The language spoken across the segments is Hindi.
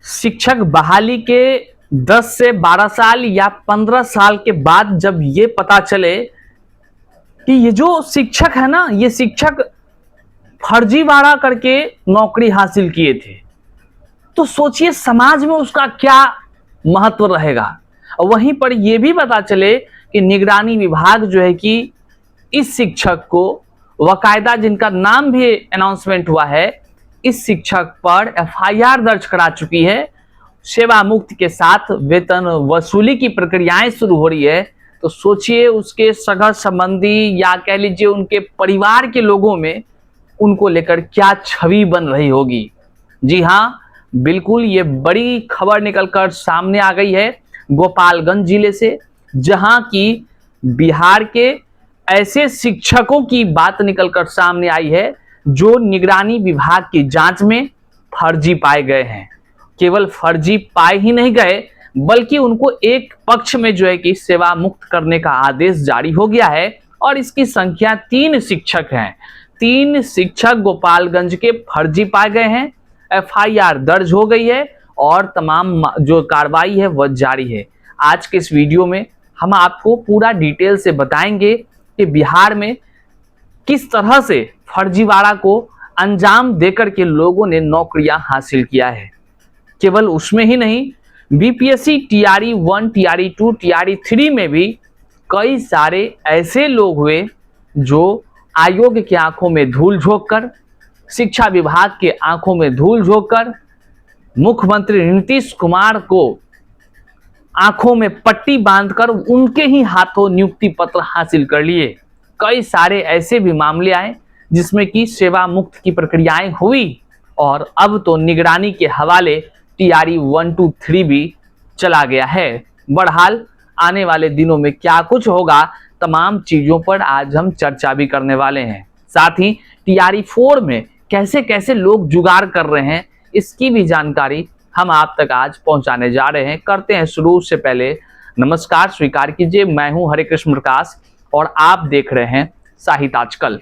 शिक्षक बहाली के 10 से 12 साल या 15 साल के बाद जब ये पता चले कि ये जो शिक्षक है ना, ये शिक्षक फर्जीवाड़ा करके नौकरी हासिल किए थे, तो सोचिए समाज में उसका क्या महत्व रहेगा। वहीं पर यह भी पता चले कि निगरानी विभाग जो है कि इस शिक्षक को वकायदा, जिनका नाम भी अनाउंसमेंट हुआ है, इस शिक्षक पर एफआईआर दर्ज करा चुकी है। सेवा मुक्ति के साथ वेतन वसूली की प्रक्रियाएं शुरू हो रही है। तो सोचिए उसके सगा संबंधी या कह लीजिए उनके परिवार के लोगों में उनको लेकर क्या छवि बन रही होगी। जी हाँ, बिल्कुल ये बड़ी खबर निकलकर सामने आ गई है गोपालगंज जिले से, जहां की बिहार के ऐसे शिक्षकों की बात निकलकर सामने आई है जो निगरानी विभाग की जांच में फर्जी पाए गए हैं। केवल फर्जी पाए ही नहीं गए, बल्कि उनको एक पक्ष में जो है कि सेवा मुक्त करने का आदेश जारी हो गया है। और इसकी संख्या 3 शिक्षक हैं। 3 शिक्षक गोपालगंज के फर्जी पाए गए हैं। एफआईआर दर्ज हो गई है और तमाम जो कार्रवाई है वह जारी है। आज के इस वीडियो में हम आपको पूरा डिटेल से बताएंगे कि बिहार में किस तरह से फर्जीवाड़ा को अंजाम देकर के लोगों ने नौकरियां हासिल किया है। केवल उसमें ही नहीं, बीपीएससी टीआरई 1, टीआरई 2, टीआरई 3 में भी कई सारे ऐसे लोग हुए जो आयोग की आंखों में धूल झोंक कर, शिक्षा विभाग के आंखों में धूल झोंक कर मुख्यमंत्री नीतीश कुमार को आंखों में पट्टी बांधकर उनके ही हाथों नियुक्ति पत्र हासिल कर लिए। कई सारे ऐसे भी मामले आए जिसमें कि सेवा मुक्त की प्रक्रियाएं हुई और अब तो निगरानी के हवाले टीआरई 1, 2, 3 भी चला गया है। बहरहाल आने वाले दिनों में क्या कुछ होगा, तमाम चीजों पर आज हम चर्चा भी करने वाले हैं। साथ ही टीआरई 4 में कैसे कैसे लोग जुगाड़ कर रहे हैं, इसकी भी जानकारी हम आप तक आज पहुंचाने जा रहे हैं। करते हैं शुरू से पहले नमस्कार स्वीकार कीजिए, मैं हूं हरे कृष्ण प्रकाश और आप देख रहे हैं साहित्य आजकल।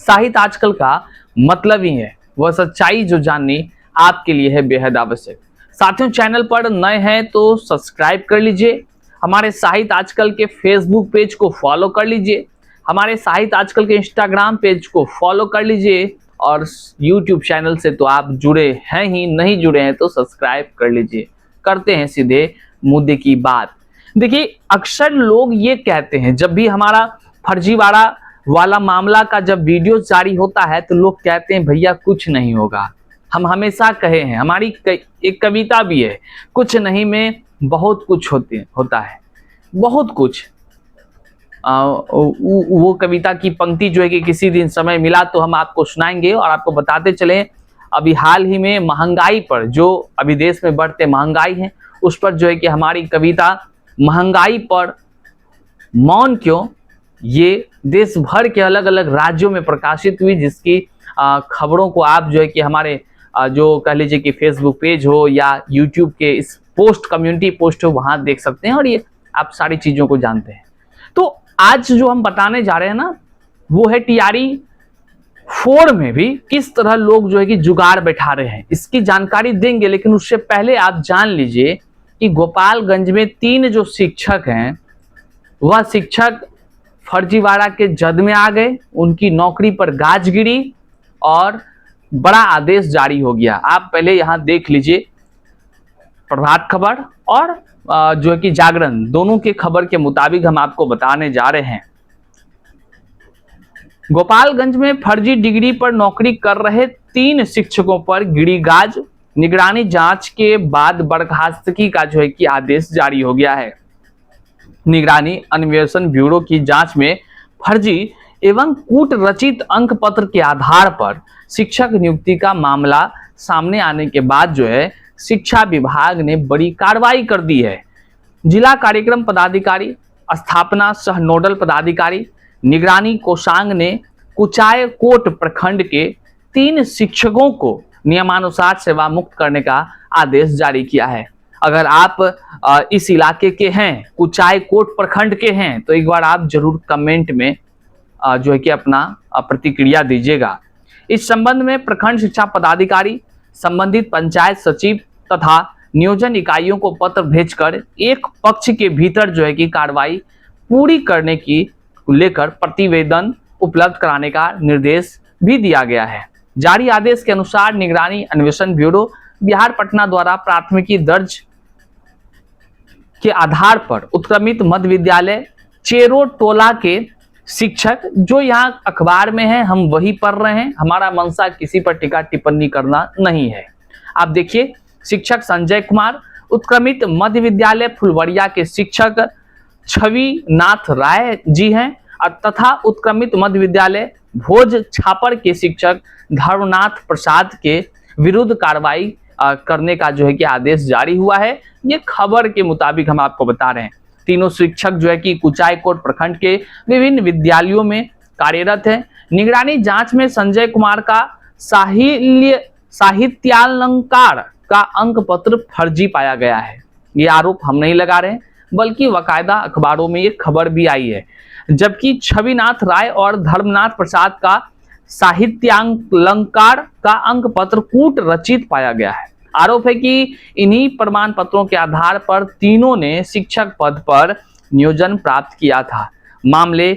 साहित्य आजकल का मतलब ही है वह सच्चाई जो जाननी आपके लिए है बेहद आवश्यक। साथियों, चैनल पर नए हैं तो सब्सक्राइब कर लीजिए, हमारे साहित्य आजकल के फेसबुक पेज को फॉलो कर लीजिए, हमारे साहित्य आजकल के इंस्टाग्राम पेज को फॉलो कर लीजिए और यूट्यूब चैनल से तो आप जुड़े हैं ही, नहीं जुड़े हैं तो सब्सक्राइब कर लीजिए। करते हैं सीधे मुद्दे की बात। देखिए, अक्सर लोग ये कहते हैं, जब भी हमारा फर्जीवाड़ा वाला मामला का जब वीडियो जारी होता है तो लोग कहते हैं भैया कुछ नहीं होगा। हम हमेशा कहे हैं, हमारी एक कविता भी है, कुछ नहीं में बहुत कुछ होता है, बहुत कुछ। वो कविता की पंक्ति जो है कि किसी दिन समय मिला तो हम आपको सुनाएंगे और आपको बताते चलें। अभी हाल ही में महंगाई पर, जो अभी देश में बढ़ते महंगाई है, उस पर जो है कि हमारी कविता महंगाई पर मौन क्यों, ये देश भर के अलग अलग राज्यों में प्रकाशित हुई, जिसकी खबरों को आप जो है कि हमारे जो कह लीजिए कि फेसबुक पेज हो या यूट्यूब के इस पोस्ट, कम्युनिटी पोस्ट हो, वहां देख सकते हैं और ये आप सारी चीजों को जानते हैं। तो आज जो हम बताने जा रहे हैं ना, वो है टीआरई 4 में भी किस तरह लोग जो है कि जुगाड़ बैठा रहे हैं, इसकी जानकारी देंगे। लेकिन उससे पहले आप जान लीजिए कि गोपालगंज में 3 जो शिक्षक हैं, वह शिक्षक फर्जीवाड़ा के जद में आ गए, उनकी नौकरी पर गाज गिरी और बड़ा आदेश जारी हो गया। आप पहले यहां देख लीजिए, प्रभात खबर और जो है कि जागरण, दोनों के खबर के मुताबिक हम आपको बताने जा रहे हैं। गोपालगंज में फर्जी डिग्री पर नौकरी कर रहे 3 शिक्षकों पर गिरी गाज। निगरानी जांच के बाद बर्खास्तगी का जो है कि आदेश जारी हो गया है। निगरानी अन्वेषण ब्यूरो की जांच में फर्जी एवं कूट रचित अंक पत्र के आधार पर शिक्षक नियुक्ति का मामला सामने आने के बाद जो है शिक्षा विभाग ने बड़ी कार्रवाई कर दी है। जिला कार्यक्रम पदाधिकारी, स्थापना सह नोडल पदाधिकारी, निगरानी कोषांग ने कुचायकोट प्रखंड के 3 शिक्षकों को नियमानुसार सेवा मुक्त करने का आदेश जारी किया है। अगर आप इस इलाके के हैं, कुचायकोट प्रखंड के हैं, तो एक बार आप जरूर कमेंट में जो है कि अपना प्रतिक्रिया दीजिएगा। इस संबंध में प्रखंड शिक्षा पदाधिकारी, संबंधित पंचायत सचिव तथा नियोजन इकाइयों को पत्र भेजकर एक पक्ष के भीतर जो है कि कार्रवाई पूरी करने की लेकर प्रतिवेदन उपलब्ध कराने का निर्देश भी दिया गया है। जारी आदेश के अनुसार निगरानी अन्वेषण ब्यूरो बिहार पटना द्वारा प्राथमिकी दर्ज के आधार पर उत्क्रमित मध्य विद्यालय चेरो टोला के शिक्षक, जो यहाँ अखबार में है हम वही पढ़ रहे हैं, हमारा मंशा किसी पर टीका टिप्पणी करना नहीं है। आप देखिए, शिक्षक संजय कुमार, उत्क्रमित मध्य विद्यालय फुलवरिया के शिक्षक छवि नाथ राय जी हैं तथा उत्क्रमित मध्य विद्यालय भोज छापर के शिक्षक धर्मनाथ प्रसाद के विरुद्ध कार्रवाई करने का जो है कि आदेश जारी हुआ है। ये खबर के मुताबिक हम आपको बता रहे हैं। तीनों शिक्षक जो है कि कुचायकोट प्रखंड के विभिन्न विद्यालयों में कार्यरत हैं। निगरानी जांच में संजय कुमार का साहित्यालंकार का अंक पत्र फर्जी पाया गया है। ये आरोप हम नहीं लगा रहे हैं, बल्कि बाकायदा अखबारों में ये खबर भी आई है। जबकि छविनाथ राय और धर्मनाथ प्रसाद का साहित्यालंकार का अंक पत्र कूट रचित पाया गया है। आरोप है कि इन्हीं प्रमाण पत्रों के आधार पर तीनों ने शिक्षक पद पर नियोजन प्राप्त किया था। मामले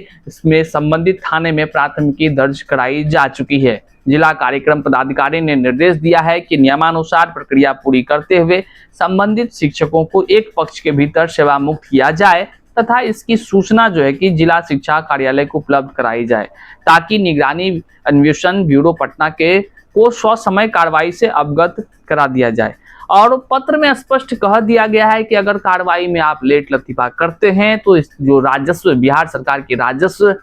में संबंधित थाने में प्राथमिकी दर्ज कराई जा चुकी है। जिला कार्यक्रम पदाधिकारी ने निर्देश दिया है कि नियमानुसार प्रक्रिया पूरी करते हुए संबंधित शिक्षकों को एक पक्ष के भीतर सेवा मुक्त किया जाए तथा इसकी सूचना जो है कि जिला शिक्षा कार्यालय को उपलब्ध कराई जाए, ताकि निगरानी अन्वेषण ब्यूरो पटना को ससमय कार्रवाई से अवगत करा दिया जाए। और पत्र में स्पष्ट कह दिया गया है कि अगर कार्रवाई में आप लेट लतीफा करते हैं तो इस जो राजस्व, बिहार सरकार के राजस्व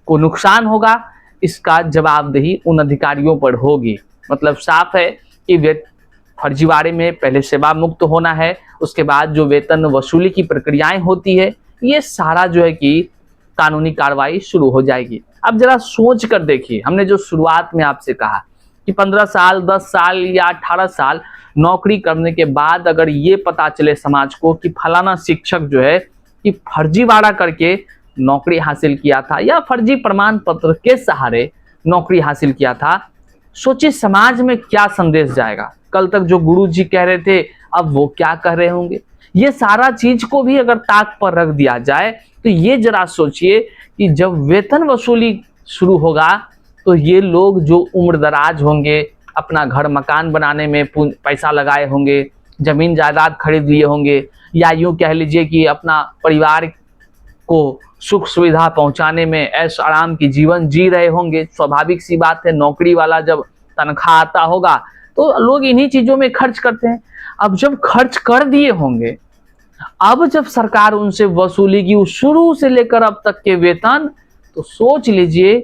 को नुकसान होगा, इसका जवाबदेही उन अधिकारियों पर होगी। मतलब साफ है कि वे फर्जीवाड़े में पहले सेवा मुक्त होना है, उसके बाद जो वेतन वसूली की प्रक्रियाएं होती है, ये सारा जो है कि कानूनी कार्रवाई शुरू हो जाएगी। अब जरा सोच कर देखिए, हमने जो शुरुआत में आपसे कहा कि 15 साल, 10 साल या 18 साल नौकरी करने के बाद अगर ये पता चले समाज को कि फलाना शिक्षक जो है कि फर्जीवाड़ा करके नौकरी हासिल किया था या फर्जी प्रमाण पत्र के सहारे नौकरी हासिल किया था, सोचिए समाज में क्या संदेश जाएगा। कल तक जो गुरुजी कह रहे थे अब वो क्या कह रहे होंगे। ये सारा चीज को भी अगर ताक पर रख दिया जाए तो ये जरा सोचिए कि जब वेतन वसूली शुरू होगा तो ये लोग जो उम्र दराज होंगे, अपना घर मकान बनाने में पैसा लगाए होंगे, जमीन जायदाद खरीद लिए होंगे, या यूं कह लीजिए कि अपना परिवार को सुख सुविधा पहुंचाने में ऐश आराम की जीवन जी रहे होंगे। स्वाभाविक सी बात है, नौकरी वाला जब तनख्वाह आता होगा तो लोग इन्हीं चीजों में खर्च करते हैं। अब जब खर्च कर दिए होंगे, अब जब सरकार उनसे वसूलेगी शुरू से लेकर अब तक के वेतन, तो सोच लीजिए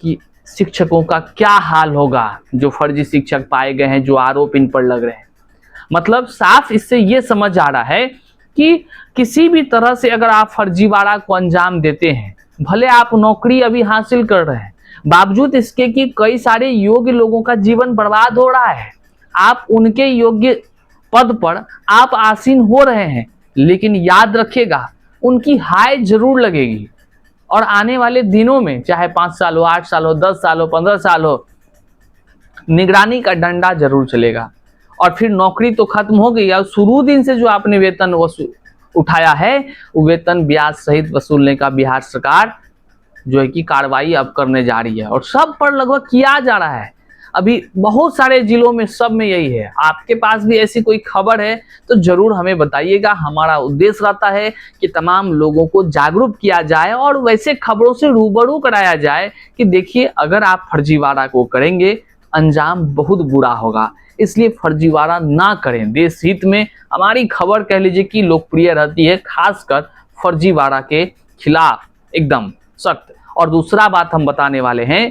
कि शिक्षकों का क्या हाल होगा जो फर्जी शिक्षक पाए गए हैं, जो आरोप इन पर लग रहे हैं। मतलब साफ इससे ये समझ आ रहा है कि किसी भी तरह से अगर आप फर्जीवाड़ा को अंजाम देते हैं, भले आप नौकरी अभी हासिल कर रहे हैं, बावजूद इसके कि कई सारे योग्य लोगों का जीवन बर्बाद हो रहा है, आप उनके योग्य पद पर आप आसीन हो रहे हैं, लेकिन याद रखिएगा उनकी हाय जरूर लगेगी और आने वाले दिनों में चाहे 5 साल हो, 8 साल हो, 10 साल हो, 15 साल हो, निगरानी का डंडा जरूर चलेगा। और फिर नौकरी तो खत्म हो गई, और शुरू दिन से जो आपने वेतन उठाया है वो वेतन ब्याज सहित वसूलने का बिहार सरकार जो है कि कार्रवाई अब करने जा रही है और सब पर लगभग किया जा रहा है। अभी बहुत सारे जिलों में, सब में यही है। आपके पास भी ऐसी कोई खबर है तो जरूर हमें बताइएगा। हमारा उद्देश्य रहता है कि तमाम लोगों को जागरूक किया जाए और वैसे खबरों से रूबरू कराया जाए कि देखिए अगर आप फर्जीवाड़ा को करेंगे अंजाम बहुत बुरा होगा, इसलिए फर्जीवाड़ा ना करें। देश हित में हमारी खबर कह लीजिए कि लोकप्रिय रहती है, खासकर फर्जीवाड़ा के खिलाफ एकदम सख्त। और दूसरा बात हम बताने वाले हैं,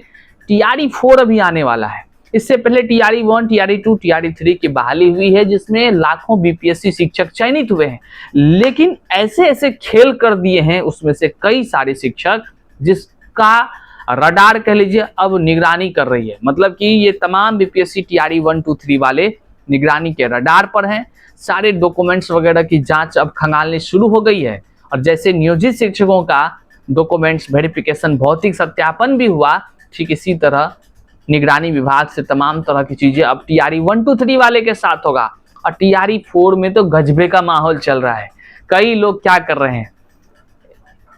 TRE 4 अभी आने वाला है। इससे पहले TRE 1, TRE 2, TRE 3 की बहाली हुई है जिसमें लाखों BPSC शिक्षक चयनित हुए हैं, लेकिन ऐसे ऐसे खेल कर दिए हैं उसमें से कई सारे शिक्षक जिसका रडार कह लीजिए अब निगरानी कर रही है। मतलब कि ये तमाम BPSC TRE 1, 2, 3 वाले निगरानी के रडार पर हैं। सारे डॉक्यूमेंट्स वगैरह की जांच अब खंगालने शुरू हो गई है और जैसे नियोजित शिक्षकों का डॉक्यूमेंट्स वेरिफिकेशन, भौतिक सत्यापन भी हुआ, ठीक इसी तरह निगरानी विभाग से तमाम तरह की चीजें अब TRE 1, 2, 3 वाले के साथ होगा। अटियारी 4 में तो गजबे का माहौल चल रहा है। कई लोग क्या कर रहे हैं,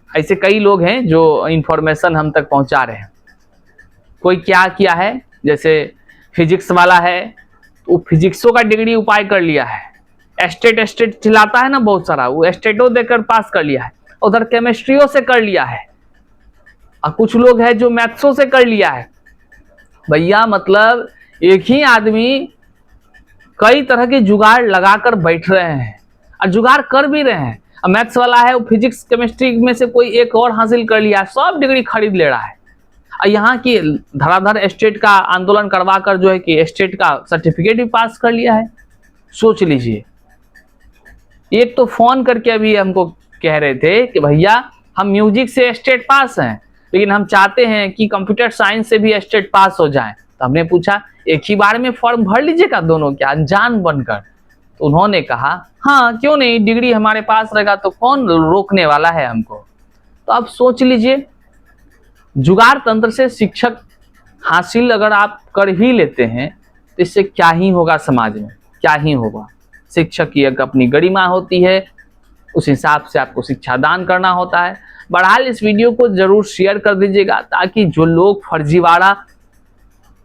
ऐसे कई लोग हैं जो इंफॉर्मेशन हम तक पहुंचा रहे हैं। कोई क्या किया है, जैसे फिजिक्स वाला है तो फिजिक्सों का डिग्री उपाय कर लिया है, एस्टेट चिल्लाता है ना बहुत सारा, वो एस्टेटो देकर पास कर लिया है। उधर केमिस्ट्रियों से कर लिया है, और कुछ लोग हैं जो मैथ्सों से कर लिया है। भैया मतलब एक ही आदमी कई तरह के जुगाड़ लगाकर बैठ रहे हैं और जुगाड़ कर भी रहे हैं। अब मैथ्स वाला है, वो फिजिक्स केमिस्ट्री में से कोई एक और हासिल कर लिया है, सब डिग्री खरीद ले रहा है। और यहाँ की धड़ाधड़ एस्टेट का आंदोलन करवा कर जो है कि एस्टेट का सर्टिफिकेट भी पास कर लिया है। सोच लीजिए, एक तो फोन करके अभी हमको कह रहे थे कि भैया हम म्यूजिक से एस्टेट पास हैं, लेकिन हम चाहते हैं कि कंप्यूटर साइंस से भी एस्टेट पास हो जाए। तो हमने पूछा एक ही बार में फॉर्म भर लीजिएगा दोनों क्या, अनजान बनकर? तो उन्होंने कहा हाँ क्यों नहीं, डिग्री हमारे पास रहेगा तो कौन रोकने वाला है हमको। तो आप सोच लीजिए, जुगाड़ तंत्र से शिक्षक हासिल अगर आप कर ही लेते हैं तो इससे क्या ही होगा समाज में, क्या ही होगा। शिक्षक की एक अपनी गरिमा होती है, उस हिसाब से आपको शिक्षा दान करना होता है। बहरहाल इस वीडियो को जरूर शेयर कर दीजिएगा, ताकि जो लोग फर्जीवाड़ा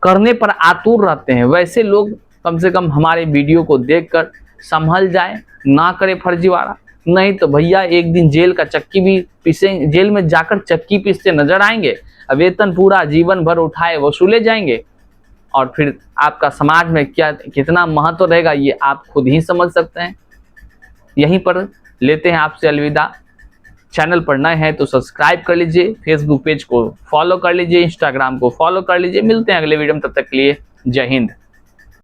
करने पर आतुर रहते हैं वैसे लोग कम से कम हमारे वीडियो को देखकर संभल जाए, ना करे फर्जीवाड़ा। नहीं तो भैया एक दिन जेल का चक्की भी पीसे, जेल में जाकर चक्की पीसते नजर आएंगे, वेतन पूरा जीवन भर उठाए वसूले जाएंगे, और फिर आपका समाज में क्या कितना महत्व रहेगा ये आप खुद ही समझ सकते हैं। यहीं पर लेते हैं आपसे अलविदा। चैनल पर नए हैं तो सब्सक्राइब कर लीजिए, फेसबुक पेज को फॉलो कर लीजिए, इंस्टाग्राम को फॉलो कर लीजिए। मिलते हैं अगले वीडियो में, तब तक के लिए जय हिंद।